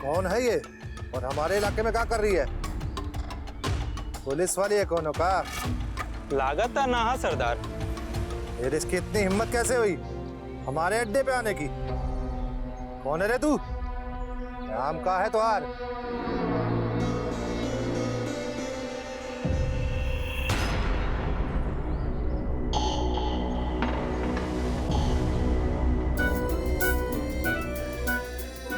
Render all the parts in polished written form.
कौन है ये और हमारे इलाके में क्या कर रही है? पुलिस वाली है कौन का? लागत है ना सरदार। फिर इसकी इतनी हिम्मत कैसे हुई हमारे अड्डे पे आने की? कौन है रे तू? नाम का है तुम्हार?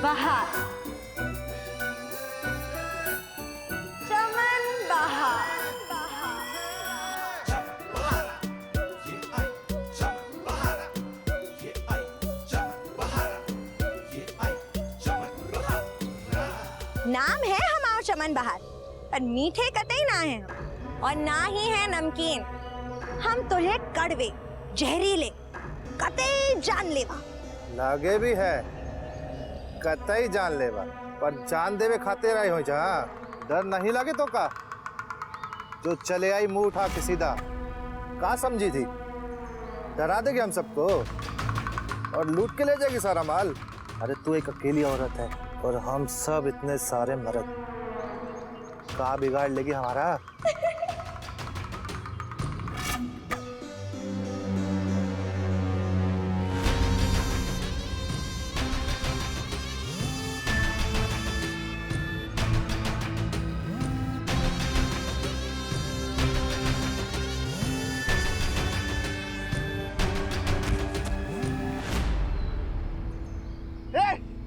बहार, चमन बहार। नाम है हमारा चमन बहार, पर मीठे कतई ना है हम, और ना ही है नमकीन। हम तुझे कड़वे, जहरीले, कतई जानलेवा लागे भी है कतई जान लेवा, पर जान देवे खाते रहे हो जहाँ डर नहीं लगे तो का? जो चले आई मुंह उठा के सीधा का समझी थी? डरा देगी हम सबको और लूट के ले जाएगी सारा माल। अरे तू एक अकेली औरत है और हम सब इतने सारे मर्द, का बिगाड़ लेगी हमारा?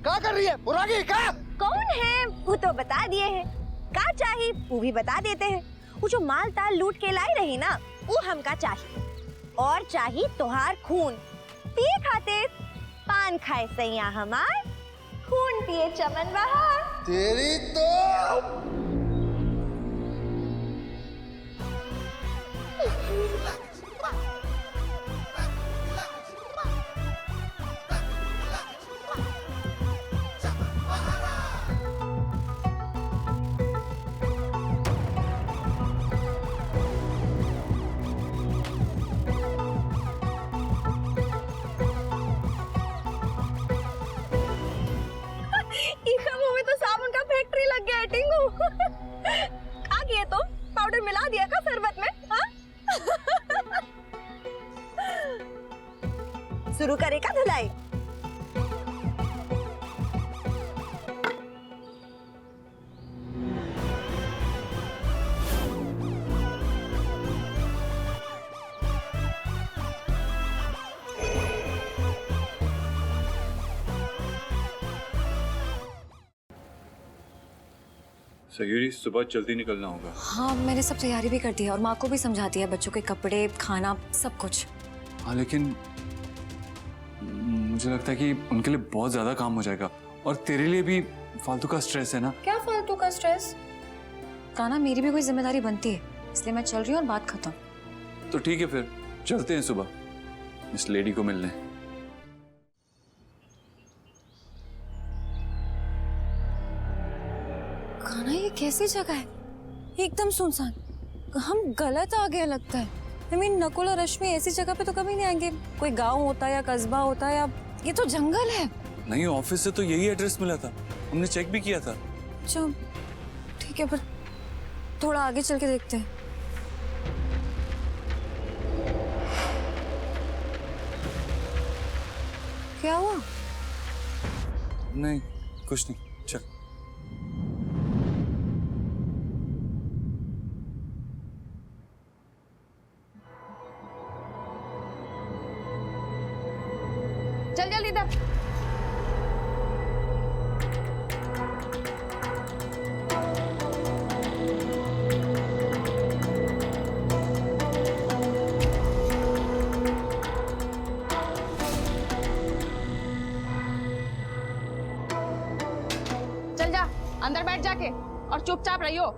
क्या कर रही है पुरागी? का कौन है वो तो बता दिए हैं, का चाहिए वो भी बता देते हैं। वो जो माल ताल लूट के लाई रही ना, वो हमका चाहिए, और चाहिए तुहार खून पिए खातिर। पान खाए सैया हमार, खून पिए चमन बहार। तेरी तो में तो साबुन का फैक्ट्री लग गया है टिंगू। आ गया तो पाउडर मिला दिया का शरबत में? हाँ? शुरू करेगा धुलाई। सयूरी, सुबह जल्दी निकलना होगा। हाँ, मैंने सब तैयारी भी कर दी है और माँ को भी समझा दिया, बच्चों के कपड़े, खाना, सब कुछ। हाँ, लेकिन मुझे लगता है कि उनके लिए बहुत ज्यादा काम हो जाएगा और तेरे लिए भी फालतू का स्ट्रेस है ना। क्या फालतू का स्ट्रेस? काना, मेरी भी कोई जिम्मेदारी बनती है, इसलिए मैं चल रही हूँ और बात खत्म। तो ठीक है, फिर चलते हैं सुबह इस लेडी को मिलने। काना, ये कैसी जगह है? एकदम सुनसान। हम गलत आ गए लगता है। I mean, नकुल और रश्मि ऐसी जगह पे तो कभी नहीं आएंगे। कोई गांव होता है या कस्बा होता है, या ये तो जंगल है। नहीं, ऑफिस से तो यही एड्रेस मिला था, हमने चेक भी किया था। अच्छा, ठीक है, पर थोड़ा आगे चल के देखते हैं। क्या हुआ? नहीं, कुछ नहीं, चल। चल जल्दी इधर। चल जा, अंदर बैठ जाके और चुपचाप रहियो।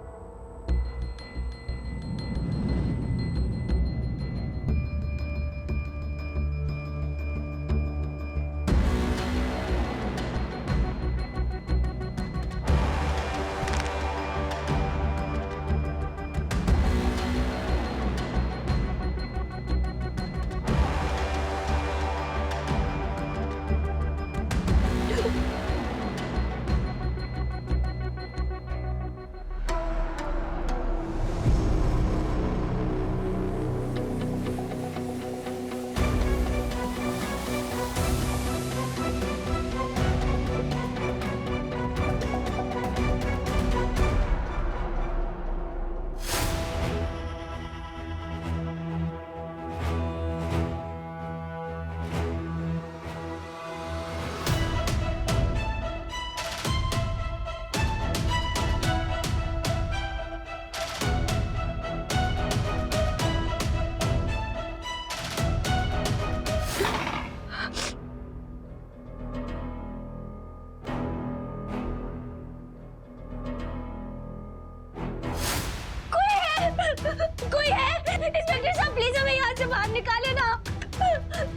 बाहर निकालिए ना,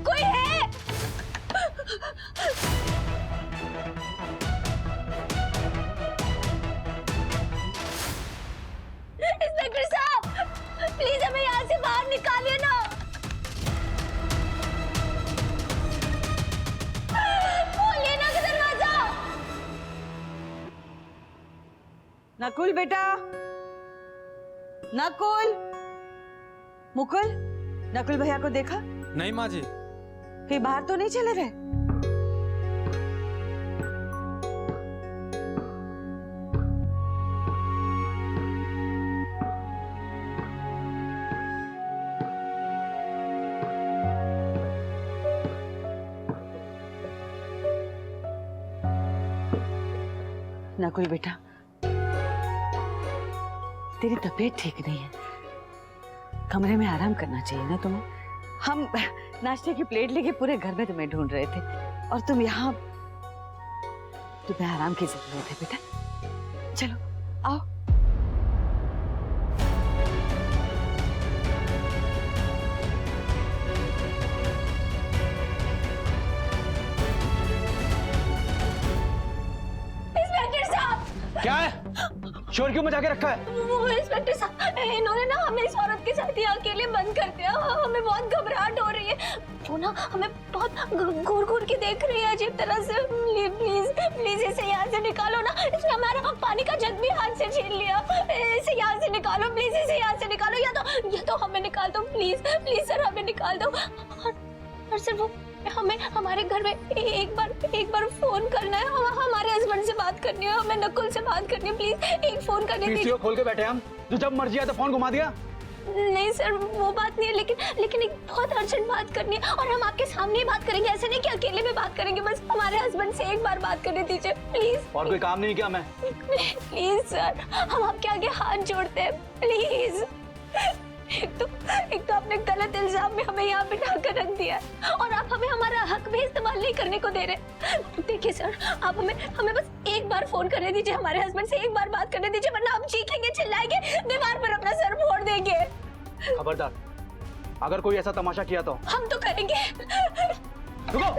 कोई है? इंस्पेक्टर साहब, प्लीज हमें यहाँ से बाहर निकालिए ना। खोलिए ना दरवाजा। नकुल बेटा, नकुल, मुकुल, नकुल भैया को देखा? नहीं माँ जी। कहीं बाहर तो नहीं चले गए? नकुल बेटा, तेरी तबीयत ठीक नहीं है, कमरे में आराम करना चाहिए ना तुम्हें। हम नाश्ते की प्लेट लेके पूरे घर में तुम्हें ढूंढ रहे थे और तुम यहाँ, तुम्हें आराम की जरूरत है बेटा। चलो आओ। इंस्पेक्टर साहब, क्या है? शोर क्यों मचा के रखा है? वो इंस्पेक्टर साहब, इन्होंने ना हमें इस औरत के साथ ही अकेले बंद कर दिया। हमें बहुत घबराहट हो रही है। वो ना हमें बहुत घूर घूर के देख रही है अजीब तरह से। प्लीज प्लीज इसे यहाँ से निकालो ना। इसने हमारा पानी का जग भी हाथ से छीन लिया। इसे यहाँ से निकालो प्लीज, इसे यहाँ से निकालो, या तो हमें निकाल दो प्लीज। प्लीज सर, हमें निकाल दो। और सर, वो हमें हमारे घर में एक बार फोन करना है। हमारे हस्बैंड से बात करनी है, हमें नकुल से बात करनी है। प्लीज एक फोन करने दीजिए। खोल के बैठे हम, जो जब मर्जी आया तो फोन घुमा दिया। नहीं सर, वो बात नहीं है, लेकिन एक बहुत अर्जेंट बात करनी है और हम आपके सामने ही बात करेंगे। ऐसे नहीं कि अकेले में बात करेंगे। बस हमारे हस्बैंड से एक बार बात करने दीजिए प्लीज। और कोई काम नहीं किया मैं? प्लीज सर, हम आपके आगे हाथ जोड़ते हैं प्लीज। एक तो आपने गलत इल्जाम में हमें यहाँ बिठा कर रख दिया है और आप हमें हमारा हक भी इस्तेमाल नहीं करने को दे रहे। देखिए सर, आप हमें बस एक बार फोन करने दीजिए, हमारे हस्बैंड से एक बार बात करने दीजिए, वरना हम चीखेंगे, चिल्लाएंगे, दीवार पर अपना सर फोड़ देंगे। खबरदार, अगर कोई ऐसा तमाशा किया तो हम तो करेंगे। रुको।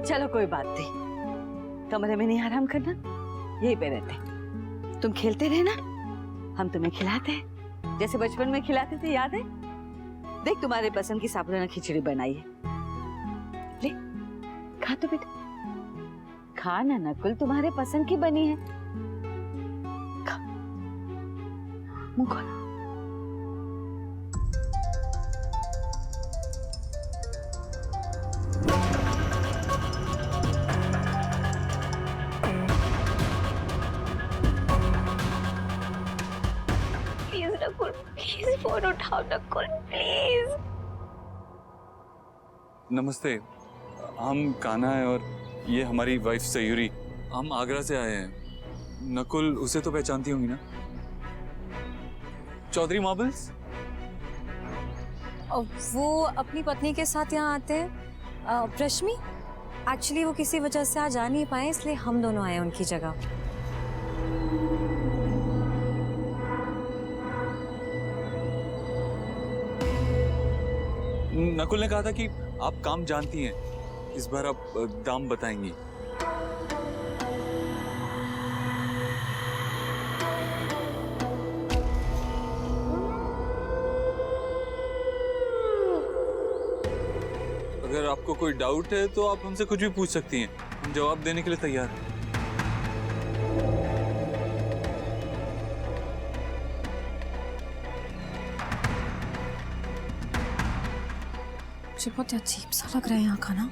चलो कोई बात नहीं, कमरे में नहीं आराम करना, यही पे रहते। तुम खेलते रहे ना, हम तुम्हें खिलाते हैं जैसे बचपन में खिलाते थे, याद है? देख, तुम्हारे पसंद की साबुदाना खिचड़ी बनाई है, ले खा तो बेटा, खा ना नकुल, तुम्हारे पसंद की बनी है, खा, मुंह खोल। प्लीज फोन उठाओ नकुल, प्लीज। नमस्ते, हम कान्हा है और ये हमारी वाइफ सयूरी। हम आगरा से आए हैं। नकुल, उसे तो पहचानती होंगी ना? चौधरी मार्बल्स। वो अपनी पत्नी के साथ यहाँ आते हैं। रश्मि, एक्चुअली वो किसी वजह से आज आ नहीं पाए, इसलिए हम दोनों आए उनकी जगह। नकुल ने कहा था कि आप काम जानती हैं, इस बार आप दाम बताएंगी। अगर आपको कोई डाउट है तो आप हमसे कुछ भी पूछ सकती हैं, हम जवाब देने के लिए तैयार हैं। मुझे बहुत अजीब सा लग रहा है यहाँ खाना।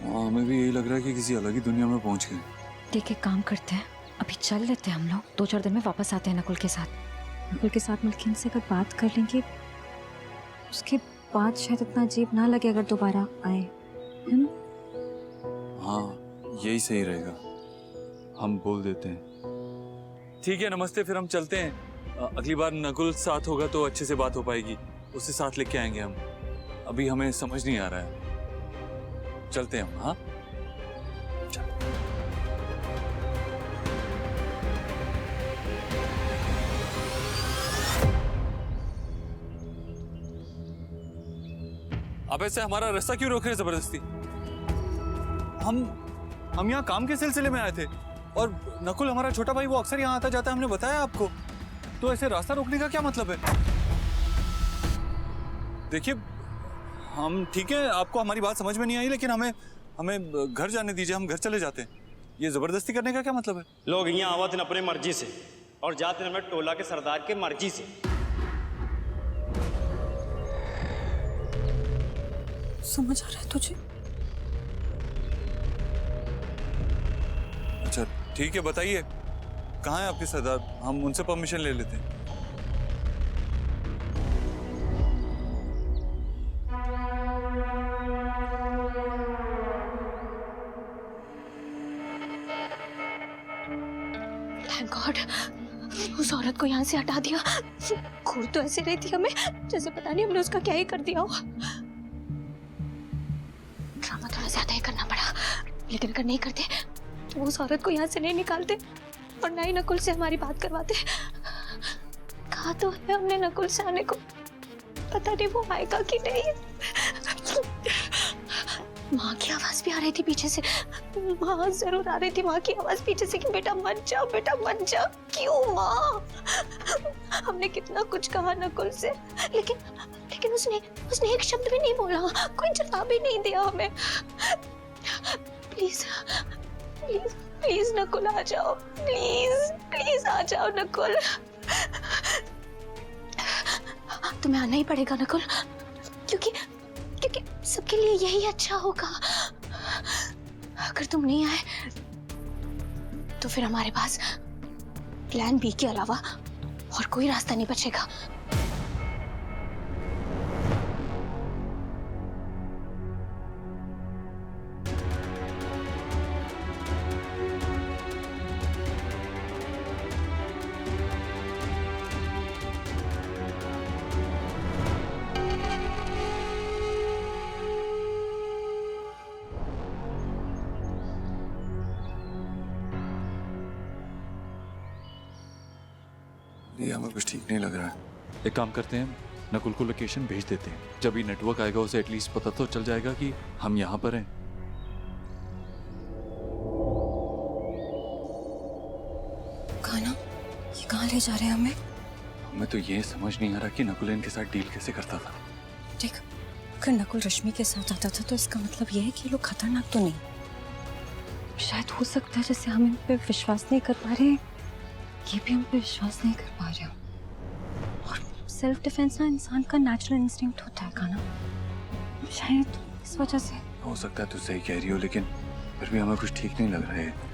हमें भी यही लग रहा है कि किसी अलग ही दुनिया में पहुंच गए। देख, एक काम करते हैं, अभी चल लेते हैं हम लोग, 2-4 दिन में वापस आते हैं नकुल के साथ मिलकर इनसे अगर बात कर लेंगे, उसके बाद शायद इतना अजीब ना लगे अगर दोबारा आए, है ना? हाँ, यही सही रहेगा, हम बोल देते हैं। ठीक है, नमस्ते, फिर हम चलते हैं। अगली बार नकुल साथ होगा तो अच्छे से बात हो पाएगी, उसे साथ लेके आएंगे हम। अभी हमें समझ नहीं आ रहा है, चलते हैं हम। हाँ, चल। आप ऐसे हमारा रास्ता क्यों रोक रहे हैं जबरदस्ती? हम यहाँ काम के सिलसिले में आए थे और नकुल हमारा छोटा भाई वो अक्सर यहाँ आता जाता है, हमने बताया आपको। तो ऐसे रास्ता रोकने का क्या मतलब है? देखिए हम ठीक है, आपको हमारी बात समझ में नहीं आई, लेकिन हमें घर जाने दीजिए, हम घर चले जाते हैं। ये जबरदस्ती करने का क्या मतलब है? लोग यहाँ आवत हैं अपने मर्जी से और जाते हैं हमारे टोला के सरदार के मर्जी से। समझ आ रहा है तुझे? अच्छा ठीक है, बताइए कहाँ है आपके सरदार, हम उनसे परमिशन ले लेते हैं। थैंक गॉड उस औरत को यहाँ से हटा दिया। घूर तो ऐसे रही थी हमें जैसे पता नहीं हमने उसका क्या ही कर दिया हो। ड्रामा थोड़ा ज्यादा ही करना पड़ा, लेकिन अगर नहीं करते तो उस औरत को यहाँ से नहीं निकालते और ना ही नकुल से हमारी बात करवाते। कहा तो है हमने नकुल से आने को, पता नहीं वो आएगा कि नहीं। माँ की आवाज भी आ रही थी पीछे से, माँ जरूर आ रही थी माँ की आवाज पीछे से कि बेटा मत जाओ, बेटा मत जाओ। क्यों माँ? हमने कितना कुछ कहा नकुल से, लेकिन उसने एक शब्द भी नहीं बोला, कोई जवाब भी नहीं दिया हमें। प्लीज प्लीज प्लीज नकुल आ जाओ, प्लीज प्लीज आ जाओ नकुल। तुम्हें आना ही पड़ेगा नकुल, क्योंकि सबके लिए यही अच्छा होगा। अगर तुम नहीं आए तो फिर हमारे पास प्लान बी के अलावा और कोई रास्ता नहीं बचेगा। ये हमें कुछ ठीक नहीं लग रहा है। एक काम करते हैं, नकुल को लोकेशन भेज देते हैं। जब भी नेटवर्क आएगा उसे एटलीस्ट पता तो चल जाएगा कि हम यहाँ पर हैं। कान्हा, ये कहाँ ले जा रहे हैं हमें? हमें तो ये समझ नहीं आ रहा कि नकुल इनके साथ डील कैसे करता था। देख, अगर नकुल रश्मि के साथ आता था तो इसका मतलब ये है कि ये लोग खतरनाक तो नहीं। शायद हो सकता है जैसे हम इन पे विश्वास नहीं कर पा रहे, ये भी हम पे विश्वास नहीं कर पा रहे हो। और सेल्फ डिफेंस ना इंसान का नेचुरल इंस्टिंक्ट होता है कान्हा, शायद इस वजह से। हो सकता है तू सही कह रही हो, लेकिन फिर भी हमें कुछ ठीक नहीं लग रहा है।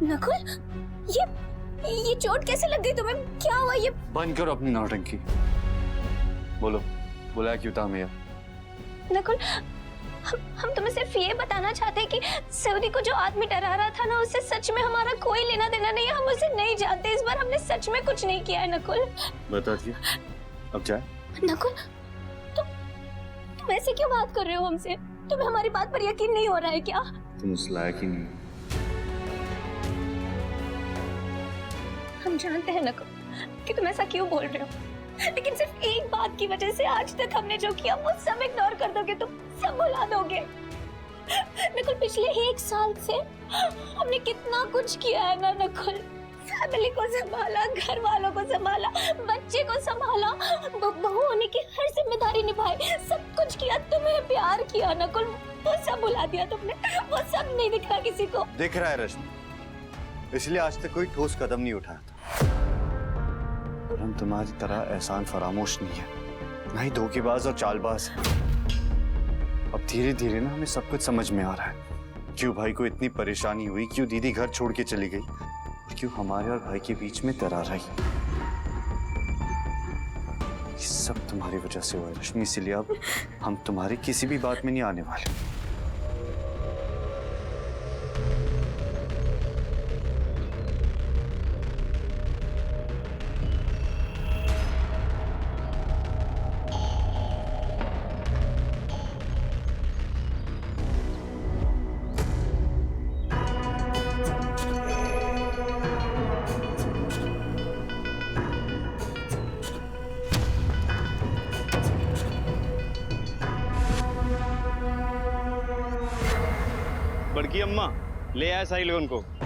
नकुल, ये चोट कैसे लग गई तुम्हें? क्या हुआ? ये बंद करो अपनी नौटंकी। बोलो, बुलाया क्यों था हमें? नकुल, हम तुम्हें सिर्फ ये बताना चाहते हैं कि सऊदी को जो आदमी डरा रहा था ना, उससे सच में हमारा कोई लेना देना नहीं है। हम उसे नहीं जानते। इस बार हमने सच में कुछ नहीं किया है नकुल। बताइए, अब जाए? नकुल, तुम ऐसे क्यों बात कर रहे हो हमसे? तुम्हें हमारी बात पर यकीन नहीं हो रहा है क्या? तुम उस लायक ही नहीं। हम जानते हैं नकुल कि तुम ऐसा क्यों बोल रहे हो, लेकिन सिर्फ एक बात की वजह से आज तक हमने जो किया वो सब इग्नोर कर दोगे तुम, सब भुला दोगे। नकुल, पिछले 1 साल से हमने कितना कुछ किया है ना नकुल। फैमिली को संभाला, घर वालों को संभाला, बच्चे को संभाला, बहू होने की हर जिम्मेदारी निभाई, सब कुछ किया, तुम्हें प्यार किया नकुल, वो सब भुला दिया तुमने। वो सब नहीं दिख रहा किसी को। दिख रहा है रश्मि, इसलिए आज तक कोई ठोस कदम नहीं उठाया था। पर हम तुम्हारी तरह एहसान फरामोश नहीं है, ना ही धोखेबाज और चालबाज। अब धीरे धीरे ना हमें सब कुछ समझ में आ रहा है, क्यों भाई को इतनी परेशानी हुई, क्यों दीदी घर छोड़ के चली गई, और क्यों हमारे और भाई के बीच में दरार आई। ये सब तुम्हारी वजह से हुआ है रश्मि, इसलिए अब हम तुम्हारी किसी भी बात में नहीं आने वाले। बड़की अम्मा ले आए सारी लोगों को।